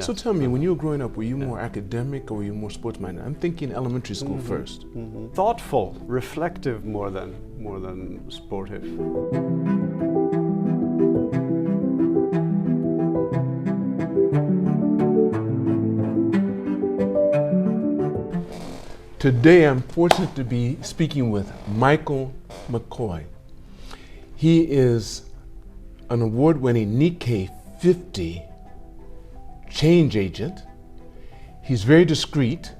So tell me, when you were growing up, were you more academic or were you more sports-minded? I'm thinking elementary school first. Thoughtful, reflective more than sportive. Today, I'm fortunate to be speaking with Michael McCoy. He is an award-winning Nikkei 50 change agent. He's very discreet,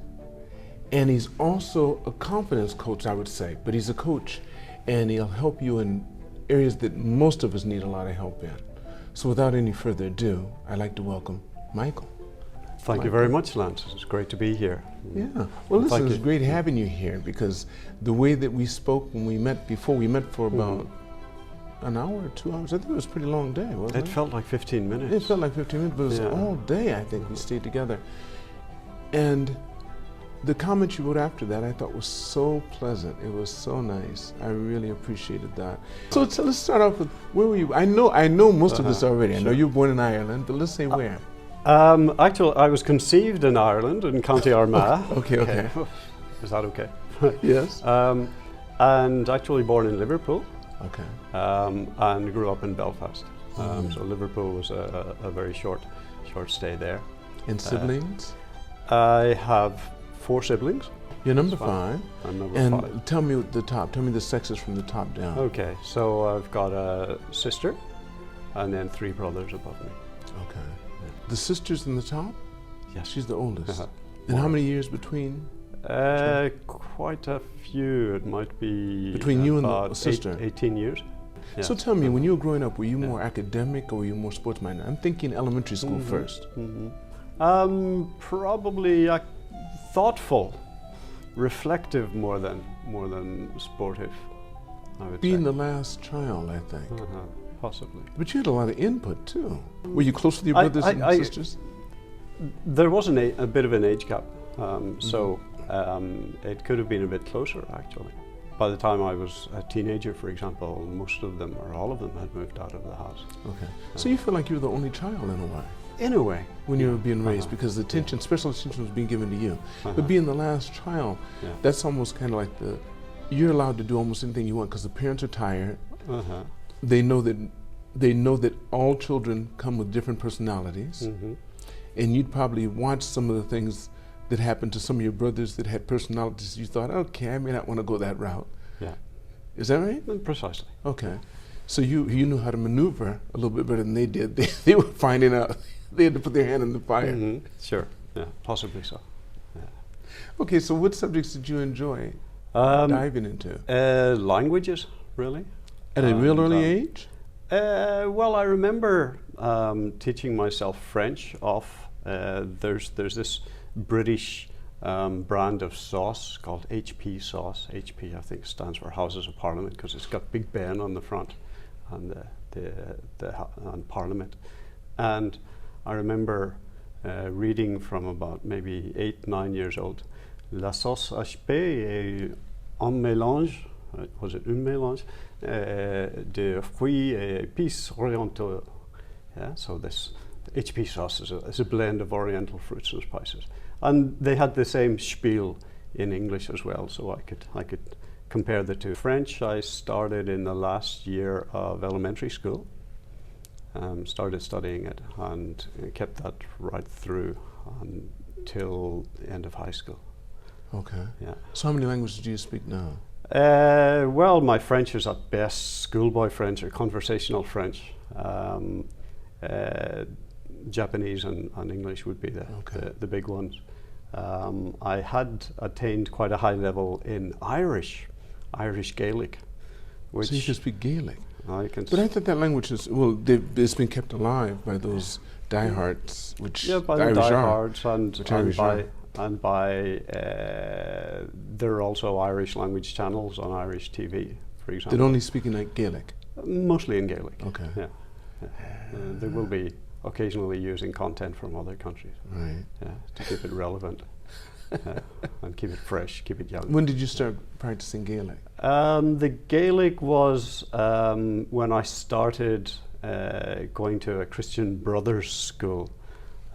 and he's also a confidence coach, I would say. But he's a coach, and he'll help you in areas that most of us need a lot of help in. So without any further ado, I'd like to welcome Michael. Thank you very much, Lance. It's great to be here. Yeah. Well, listen, it's great having you here because the way that we spoke when we met before, we met for about an hour or 2 hours. I think it was a pretty long day, wasn't it? It felt like 15 minutes. It felt like 15 minutes, but it was all day, I think, we stayed together. And the comment you wrote after that I thought was so pleasant. It was so nice. I really appreciated that. So let's start off with, where were you? I know most of this already. I know you were born in Ireland, but let's say where? Actually, I was conceived in Ireland, in County Armagh. Okay. Is that okay? Yes. And actually born in Liverpool. Okay. And grew up in Belfast. So Liverpool was a very short stay there. And siblings? I have 4 siblings. You're number 5. I'm number 5. And tell me the top. Tell me the sexes from the top down. Okay, so I've got a sister, and then 3 brothers above me. Okay. The sister's in the top? Yes. She's the oldest. And how many years between? Quite a few. It might be between you and the sister. 18 years. Yeah. So tell me, when you were growing up, were you more academic or were you more sports-minded? I'm thinking elementary school first. Probably thoughtful, reflective more than sportive, I would Being say. the last child, I think. Possibly. But you had a lot of input too. Were you close with your brothers and sisters? There was a bit of an age gap, so it could have been a bit closer actually. By the time I was a teenager, for example, most of them or all of them had moved out of the house. Okay. So you feel like you were the only child in a way? In a way. When you were being raised, because the attention, special attention was being given to you. But being the last child, that's almost kind of like you're allowed to do almost anything you want because the parents are tired. They know that all children come with different personalities, and you'd probably watch some of the things that happened to some of your brothers that had personalities. You thought, okay, I may not want to go that route. Yeah. Is that right? Precisely. Okay. So you knew how to maneuver a little bit better than they did. They were finding out. They had to put their hand in the fire. Sure. Yeah. Possibly so. Yeah. Okay. So what subjects did you enjoy diving into? Languages, really. At a real early age? Well, I remember teaching myself French off. There's this British brand of sauce called HP sauce. HP, I think, stands for Houses of Parliament because it's got Big Ben on the front and on Parliament. And I remember reading from about maybe 8, 9 years old. La sauce HP est un mélange. Was it un mélange de fruits et épices orientaux? Yeah, so this HP sauce is a blend of oriental fruits and spices, and they had the same spiel in English as well, so I could compare the two. French I started in the last year of elementary school. Started studying it and kept that right through until the end of high school. Okay. Yeah. So how many languages do you speak now? Well, my French is at best schoolboy French or conversational French. Japanese and English would be the big ones. I had attained quite a high level in Irish Gaelic. So you can speak Gaelic? I can. But I thought that language is, it's been kept alive by those diehards, which by the Irish diehards are. and by there are also Irish language channels on Irish TV, for example. They're only speaking like Gaelic? Mostly in Gaelic. Okay. Yeah. They will be occasionally using content from other countries. Right. Yeah, to keep it relevant. And keep it fresh, keep it young. When did you start practicing Gaelic? The Gaelic was when I started going to a Christian Brothers school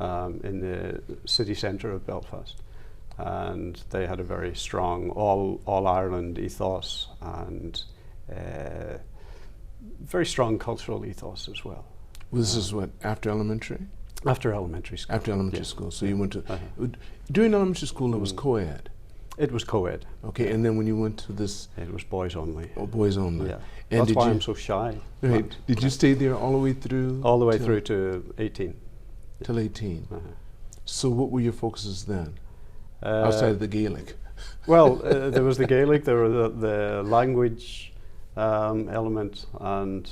in the city centre of Belfast. And they had a very strong all Ireland ethos and very strong cultural ethos as well. This is what, after elementary? After elementary school. After elementary school. So you went to, during elementary school it was co-ed? It was co-ed. Okay, and then when you went to this? It was boys only. Oh, boys only. Yeah. And that's why I'm so shy. Right. Did you stay there all the way through? All the way through to 18. Till 18. So what were your focuses then, outside of the Gaelic? Well, there was the Gaelic, there were the language element, and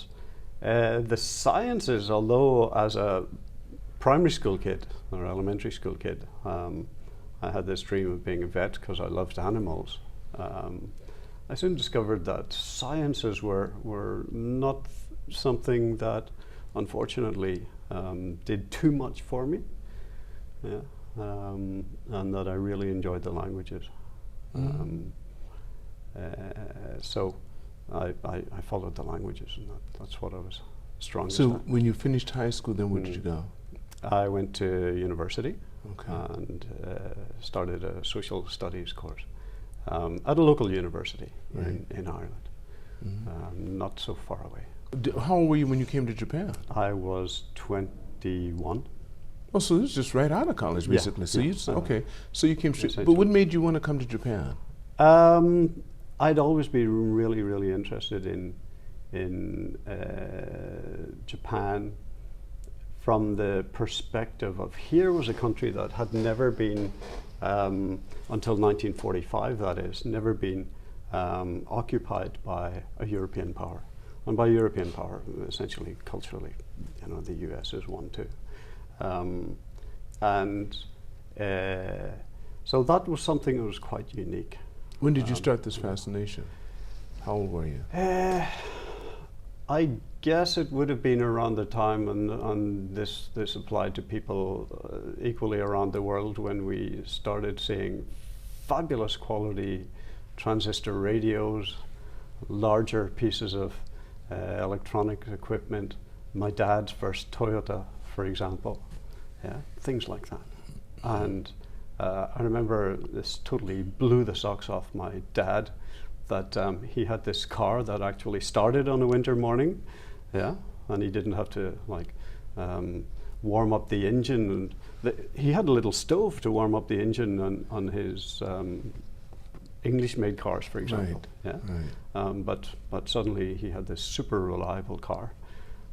the sciences, although as a primary school kid or elementary school kid, I had this dream of being a vet because I loved animals. I soon discovered that sciences were not something that, unfortunately, did too much for me. Yeah, and that I really enjoyed the languages. So I followed the languages, and that's what I was strongest So at. when you finished high school, then where did you go? I went to university. Okay. And started a social studies course at a local university in Ireland, not so far away. How old were you when you came to Japan? I was 21. Oh, so this is just right out of college, basically. So you okay? So you came straight. But what made you want to come to Japan? I'd always been really, really interested in Japan, from the perspective of here was a country that had never been, until 1945 that is, never been occupied by a European power. And by European power, essentially culturally, the US is one too. So that was something that was quite unique. When did you start this fascination? How old were you? I guess it would have been around the time, and this applied to people equally around the world, when we started seeing fabulous quality transistor radios, larger pieces of electronic equipment, my dad's first Toyota, for example, things like that. And I remember this totally blew the socks off my dad, that he had this car that actually started on a winter morning, and he didn't have to warm up the engine. And he had a little stove to warm up the engine on his English-made cars, for example. But suddenly he had this super reliable car,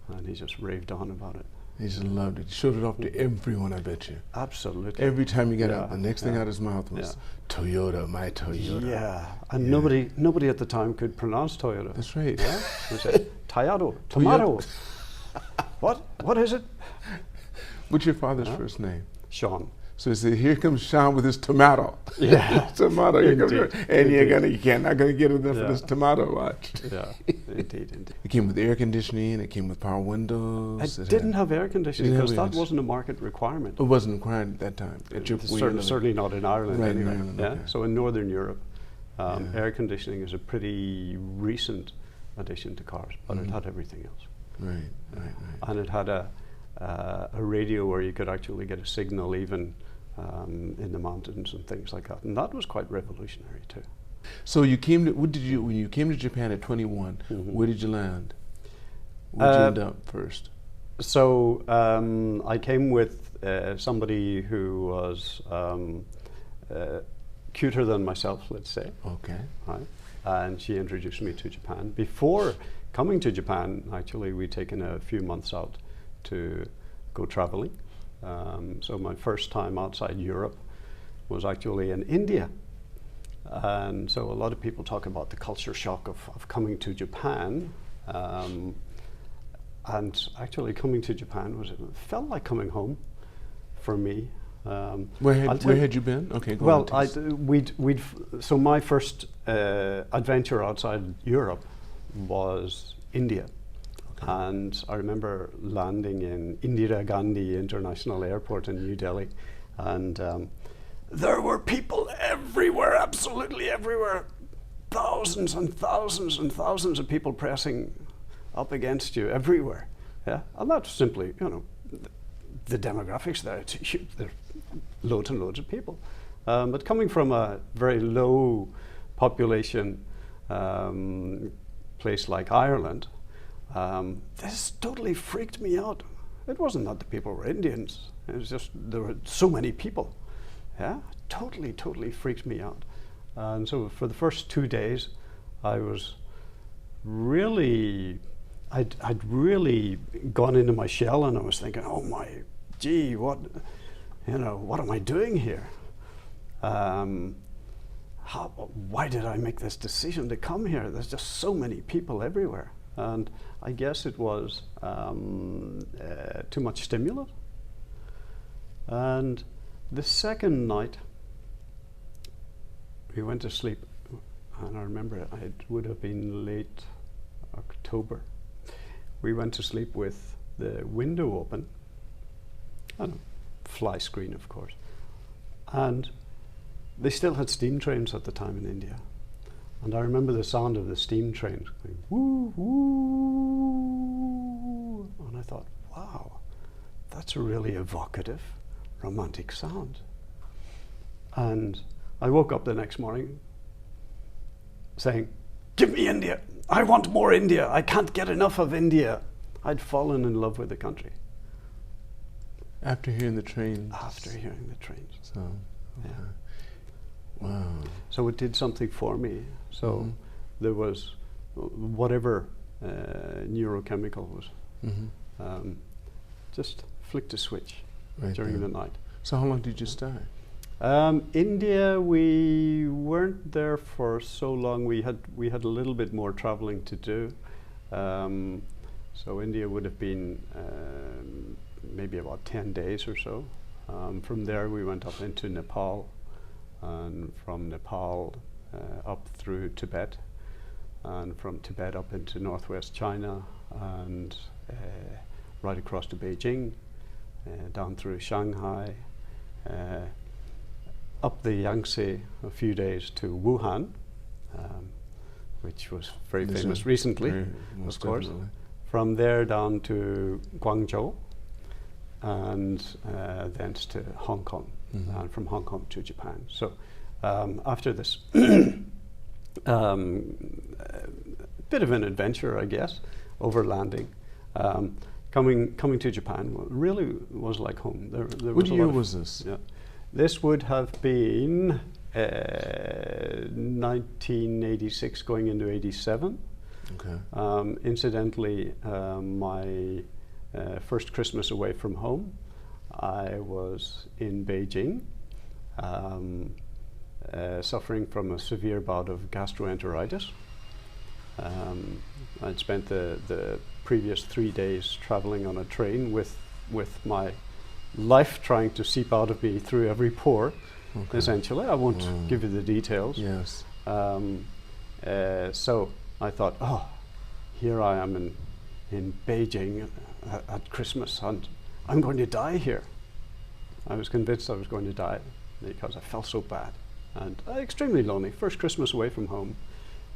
and he just raved on about it. He just loved it. He showed it off to everyone, I bet you. Absolutely. Every time he got out, the next thing out of his mouth was Toyota, my Toyota. Yeah, and nobody at the time could pronounce Toyota. That's right. Yeah, they said Toyota, tomato. What is it? What's your father's first name? Sean. So he said, "Here comes Sean with his tomato." Yeah, tomato. And you're not gonna get enough of this tomato watch. Yeah, indeed. It came with air conditioning. It came with power windows. It didn't have air conditioning because that wasn't a market requirement. It wasn't required at that time. Certainly not in Ireland. Right, anyway. in Ireland, yeah. okay. So in Northern Europe, air conditioning is a pretty recent addition to cars, but it had everything else. Right. And it had a radio where you could actually get a signal even in the mountains and things like that, and that was quite revolutionary too. So you came to, when you came to Japan at 21, where did you land? Where did you end up first? So I came with somebody who was cuter than myself, let's say. Okay. Right. And she introduced me to Japan. Before coming to Japan, actually, we'd taken a few months out to go traveling. So my first time outside Europe was actually in India. And so a lot of people talk about the culture shock of coming to Japan. And actually coming to Japan felt like coming home for me. Where had you been? Okay, go on. So my first adventure outside Europe was India. Okay. And I remember landing in Indira Gandhi International Airport in New Delhi, and there were people everywhere, absolutely everywhere. Thousands and thousands and thousands of people pressing up against you everywhere. Yeah, and that's simply, the demographics there, it's huge. There are loads and loads of people. But coming from a very low population place like Ireland, this totally freaked me out. It wasn't that the people were Indians. It was just there were so many people. Yeah, totally freaked me out. And so for the first 2 days, I was really, I'd really gone into my shell, and I was thinking, oh my, gee, what am I doing here? Why did I make this decision to come here? There's just so many people everywhere. And I guess it was too much stimulant. And the second night, we went to sleep, and I remember it would have been late October. We went to sleep with the window open, and fly screen, of course. And they still had steam trains at the time in India. And I remember the sound of the steam trains going woo, woo. And I thought, wow, that's a really evocative, romantic sound. And I woke up the next morning saying, give me India. I want more India. I can't get enough of India. I'd fallen in love with the country. After hearing the trains? After hearing the trains. So, okay. Yeah. Wow. So it did something for me. So there was whatever neurochemical was just flicked a switch during the night. So how long did you stay? India, we weren't there for so long. We had a little bit more traveling to do. So India would have been maybe about 10 days or so. From there we went up into Nepal, and from Nepal up through Tibet, and from Tibet up into northwest China, and right across to Beijing, down through Shanghai, up the Yangtze a few days to Wuhan, which was very famous recently, of course. Definitely. From there down to Guangzhou, and thence to Hong Kong, and from Hong Kong to Japan. So after this bit of an adventure, I guess, overlanding, coming to Japan really was like home. There what year was this? Yeah, this would have been 1986 going into 87. Okay. Incidentally, my first Christmas away from home, I was in Beijing, suffering from a severe bout of gastroenteritis. I'd spent the previous 3 days traveling on a train with my life trying to seep out of me through every pore, essentially. I won't give you the details. Yes. So I thought, oh, here I am in Beijing at Christmas, and I'm going to die here. I was convinced I was going to die because I felt so bad and extremely lonely. First Christmas away from home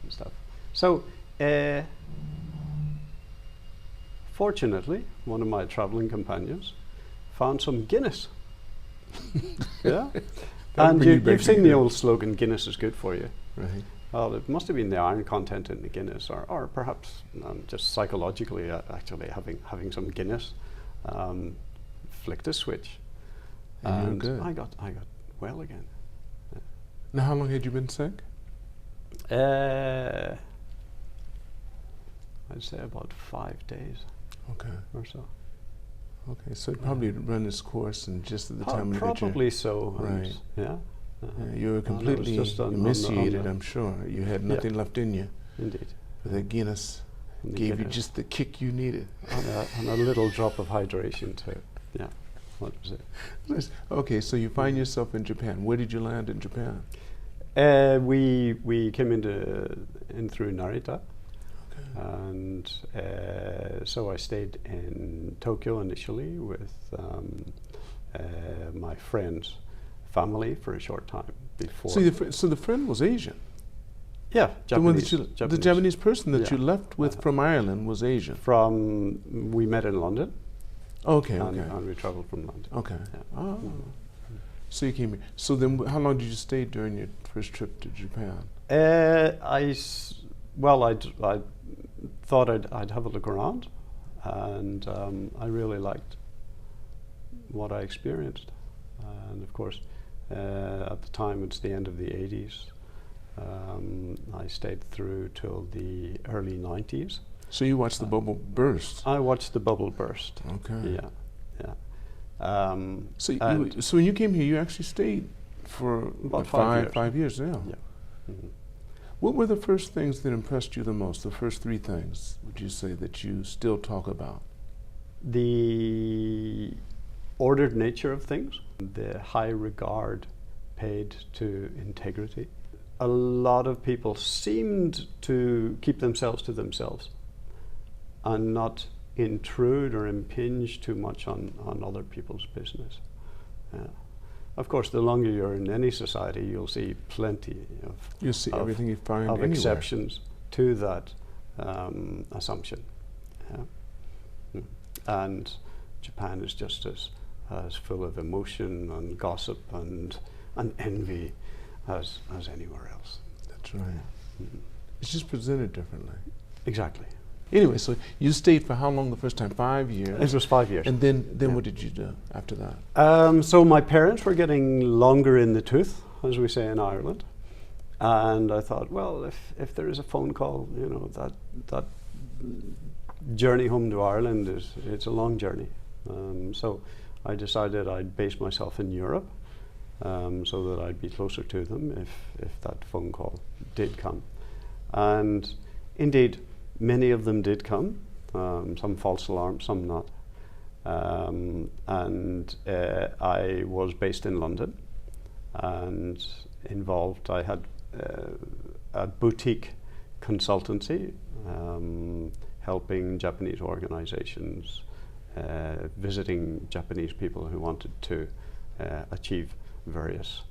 and stuff. So fortunately, one of my traveling companions found some Guinness. Yeah. And you've seen the old slogan, Guinness is good for you. Right. Well, it must have been the iron content in the Guinness, or perhaps just psychologically actually having some Guinness flicked a switch, and good. I got well again. Now, how long had you been sick? I'd say about 5 days. Okay. Or so. Okay, so it probably run its course, and just at the time probably so. Right. Yeah. Yeah, you were completely emaciated, I'm sure. You had nothing left in you. Indeed. But the Guinness gave you just the kick you needed. And a little drop of hydration too. Yeah, what was it? Okay, so you find yourself in Japan. Where did you land in Japan? We came in through Narita. Okay. And so I stayed in Tokyo initially with my friends' family for a short time before. So the friend was Asian? Yeah, Japanese. The Japanese person that you left with from Ireland was Asian? We met in London. Okay, and, okay. and we traveled from London. Okay. Yeah. Oh. So you came here. So then, how long did you stay during your first trip to Japan? I thought I'd have a look around, and I really liked what I experienced. And of course, at the time, it's the end of the 80s. I stayed through till the early 90s. So you watched the bubble burst. I watched the bubble burst. Okay. Yeah, yeah. So when you came here, you actually stayed for About what, 5 5 years years. now. Yeah. Mhm. What were the first things that impressed you the most? The first three things, would you say, that you still talk about? The ordered nature of things, the high regard paid to integrity. A lot of people seemed to keep themselves to themselves and not intrude or impinge too much on other people's business. Of course, the longer you're in any society, you'll see plenty You'll see everything you find of anywhere. exceptions to that assumption. Yeah. And Japan is just as full of emotion and gossip and envy as anywhere else. That's right. It's just presented differently. Exactly. Anyway, so you stayed for how long the first time? 5 years. It was 5 years. And then Yeah. what did you do after that? So my parents were getting longer in the tooth, as we say in Ireland, and I thought, well, if there is a phone call, that journey home to Ireland it's a long journey. So I decided I'd base myself in Europe, so that I'd be closer to them if that phone call did come. And indeed, many of them did come, some false alarms, some not. And I was based in London and involved. I had a boutique consultancy helping Japanese organizations, visiting Japanese people who wanted to achieve various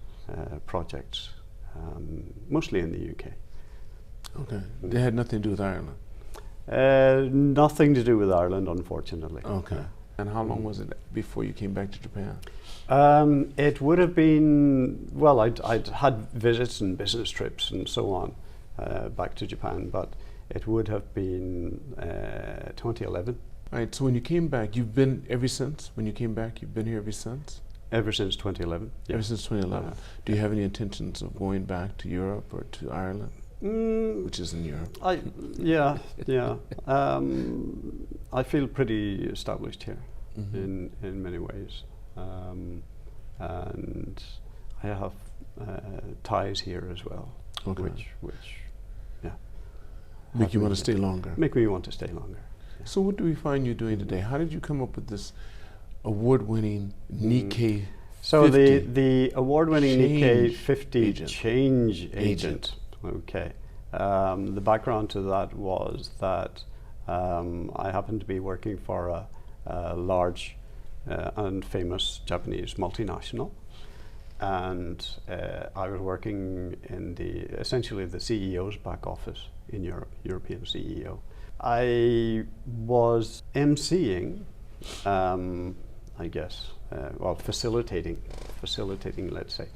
projects, mostly in the UK. Okay. They had nothing to do with Ireland? Nothing to do with Ireland, unfortunately. Okay. And how long was it before you came back to Japan? It would have been, well, I'd had visits and business trips and so on back to Japan, but it would have been 2011. All right, so when you came back, you've been ever since? When you came back, you've been here ever since? Ever since 2011. Yeah. Ever since 2011. Do you have any intentions of going back to Europe or to Ireland, which is in Europe? Yeah. I feel pretty established here in many ways, and I have ties here as well, Okay. which Make you want to stay longer? Make me want to stay longer. Yeah. So what do we find you doing today? How did you come up with this award-winning Nikkei 50? So the award-winning Nikkei Change 50 agent. change agent. Okay. The background to that was that I happened to be working for a large and famous Japanese multinational, and I was working in essentially the CEO's back office in Europe, European CEO. I was emceeing, I guess, facilitating, let's say,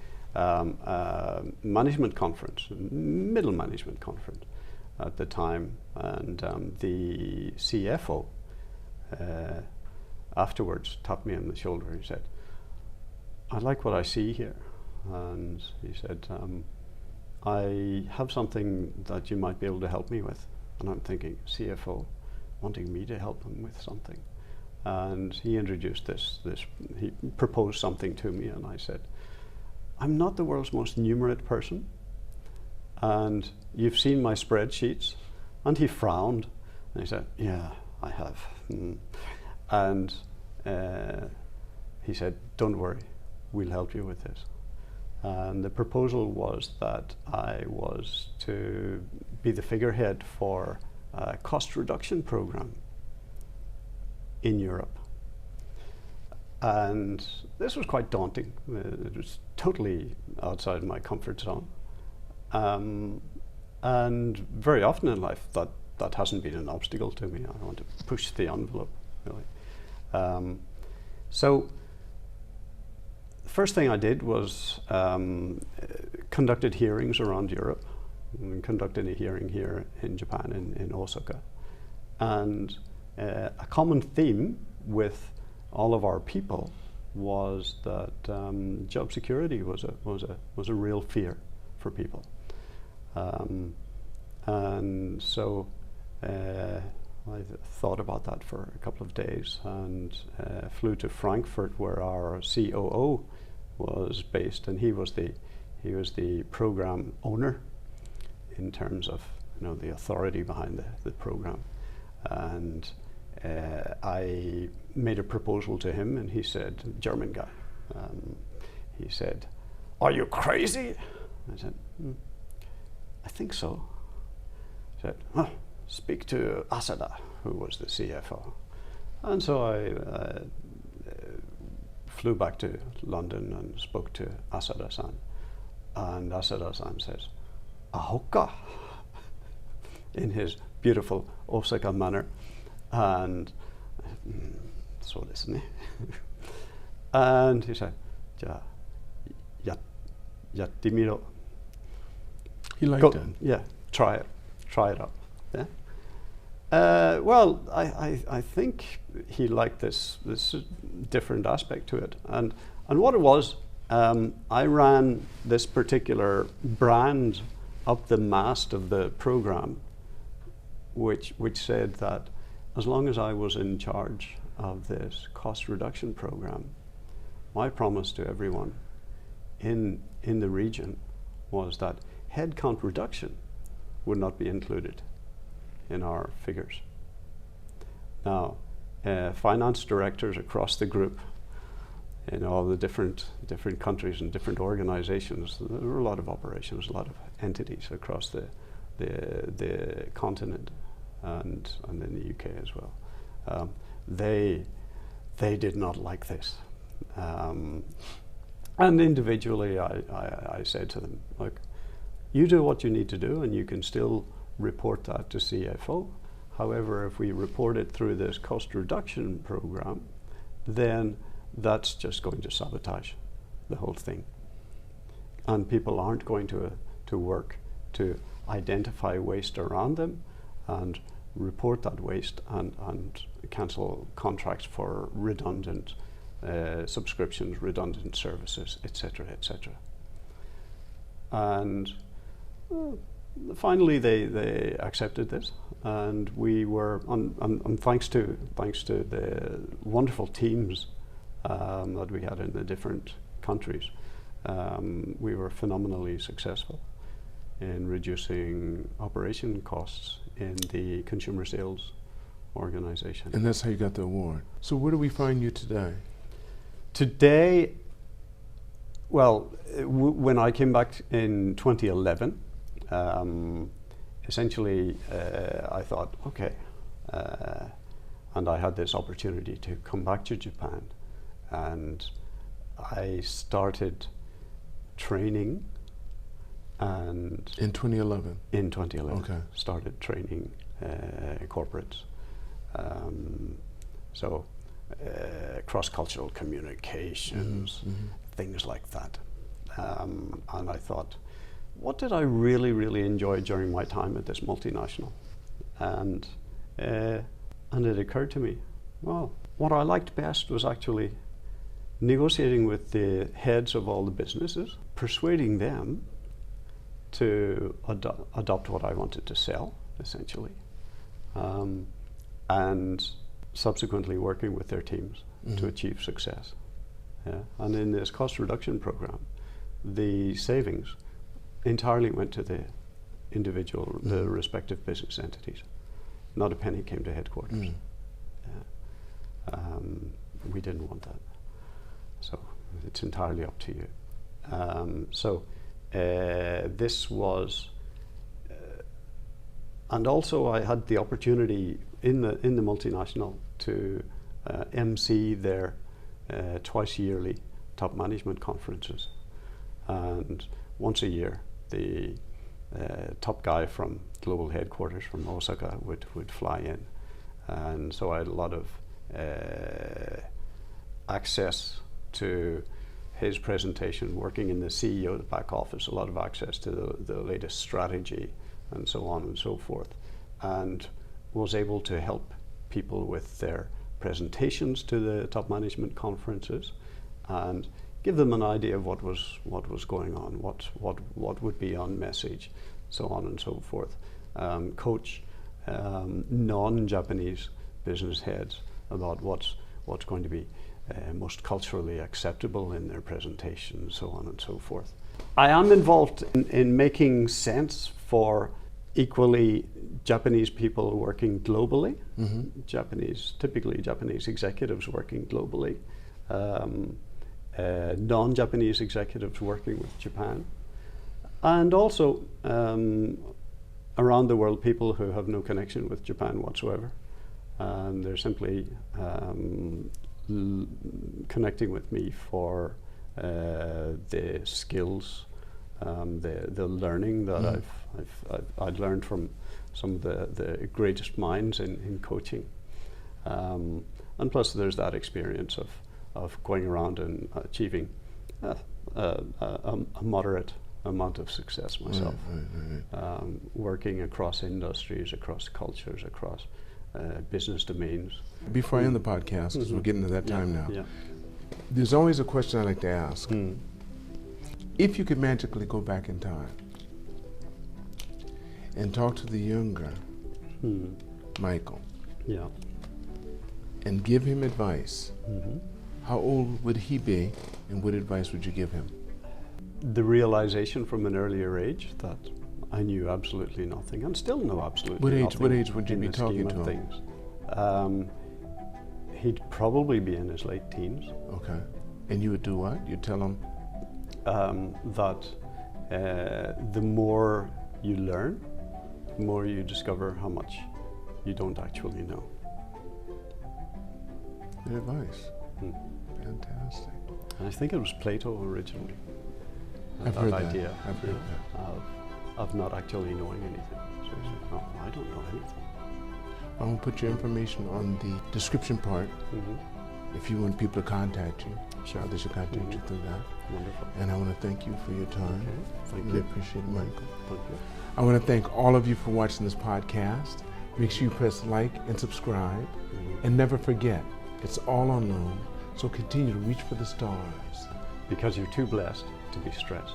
management conference, middle management conference at the time, and the CFO afterwards tapped me on the shoulder and said, "I like what I see here," and he said, "I have something that you might be able to help me with." And I'm thinking, CFO wanting me to help him with something. And he introduced he proposed something to me, and I said, "I'm not the world's most numerate person, and you've seen my spreadsheets." And he frowned, and he said, "Yeah, I have." And he said, "Don't worry, we'll help you with this." And the proposal was that I was to be the figurehead for a cost reduction program in Europe. And this was quite daunting. It was totally outside my comfort zone. And very often in life, that hasn't been an obstacle to me. I want to push the envelope, really. So the first thing I did was conducted hearings around Europe, and conducted a hearing here in Japan, in Osaka. And a common theme with all of our people was that job security was a real fear for people. And so I thought about that for a couple of days, and flew to Frankfurt, where our COO was based, and he was the program owner in terms of, you know, the authority behind the program. And I made a proposal to him, and he said, German guy, he said, "Are you crazy?" I said, "I think so." He said, "Oh, speak to Asada," who was the CFO. And so I flew back to London and spoke to Asada-san. And Asada-san says, "Ahoka," in his beautiful Osaka manner. And so desu ne. And he said, "Ja, yatte miro." He liked it. Yeah, try it out. Yeah. Well, I think he liked this different aspect to it, and what it was, I ran this particular brand up the mast of the program, which said that as long as I was in charge of this cost reduction program, my promise to everyone in the region was that headcount reduction would not be included in our figures. Now, finance directors across the group, in all the different countries and different organizations, there were a lot of operations, a lot of entities across the continent and in the UK as well. They did not like this. And individually, I said to them, look, you do what you need to do, and you can still report that to CFO. However, if we report it through this cost reduction program, then that's just going to sabotage the whole thing. And people aren't going to work to identify waste around them and report that waste and cancel contracts for redundant subscriptions, redundant services, etc., etc. And finally, they accepted this, and we were, and thanks to the wonderful teams that we had in the different countries, we were phenomenally successful in reducing operation costs in the consumer sales organization. And that's how you got the award. So where do we find you today? Today, well, when I came back in 2011, essentially I thought, okay, and I had this opportunity to come back to Japan, and I started training. And in 2011? In 2011, okay. Started training corporates. So cross-cultural communications, things like that. And I thought, what did I really, really enjoy during my time at this multinational? And it occurred to me, well, what I liked best was actually negotiating with the heads of all the businesses, persuading them to adopt what I wanted to sell, essentially, and subsequently working with their teams to achieve success. Yeah. And in this cost reduction program, the savings entirely went to the individual, the respective business entities. Not a penny came to headquarters. Yeah. We didn't want that. So it's entirely up to you. This was, and also I had the opportunity in the multinational to MC their twice yearly top management conferences, and once a year the top guy from global headquarters from Osaka would fly in, and so I had a lot of access to his presentation, working in the CEO, the back office, a lot of access to the latest strategy and so on and so forth, and was able to help people with their presentations to the top management conferences and give them an idea of what was going on, what would be on message, so on and so forth. Coach non-Japanese business heads about what's going to be most culturally acceptable in their presentation, so on and so forth. I am involved in making sense for equally Japanese people working globally, typically Japanese executives working globally, non-Japanese executives working with Japan, and also around the world people who have no connection with Japan whatsoever. And they're simply connecting with me for the skills, the learning that I've learned from some of the greatest minds in coaching. And plus there's that experience of going around and achieving a moderate amount of success myself, working across industries, across cultures, across business domains. Before I end the podcast, because we're getting to that time now, there's always a question I like to ask. If you could magically go back in time and talk to the younger Michael and give him advice, how old would he be and what advice would you give him? The realization from an earlier age that I knew absolutely nothing and still know absolutely nothing. What age would you be talking to him? He'd probably be in his late teens. Okay. And you would do what? You'd tell him? That the more you learn, the more you discover how much you don't actually know. Good advice. Fantastic. And I think it was Plato originally. I've heard that. Idea I've heard that. Of not actually knowing anything. So he said, no, I don't know anything. I'm going to put your information on the description part. If you want people to contact you, they should contact you through that. Wonderful. And I want to thank you for your time. Okay. Thank Really you. appreciate it, Michael. Thank you. I want to thank all of you for watching this podcast. Make sure you press like and subscribe. And never forget, it's all unknown, so continue to reach for the stars. Because you're too blessed to be stressed.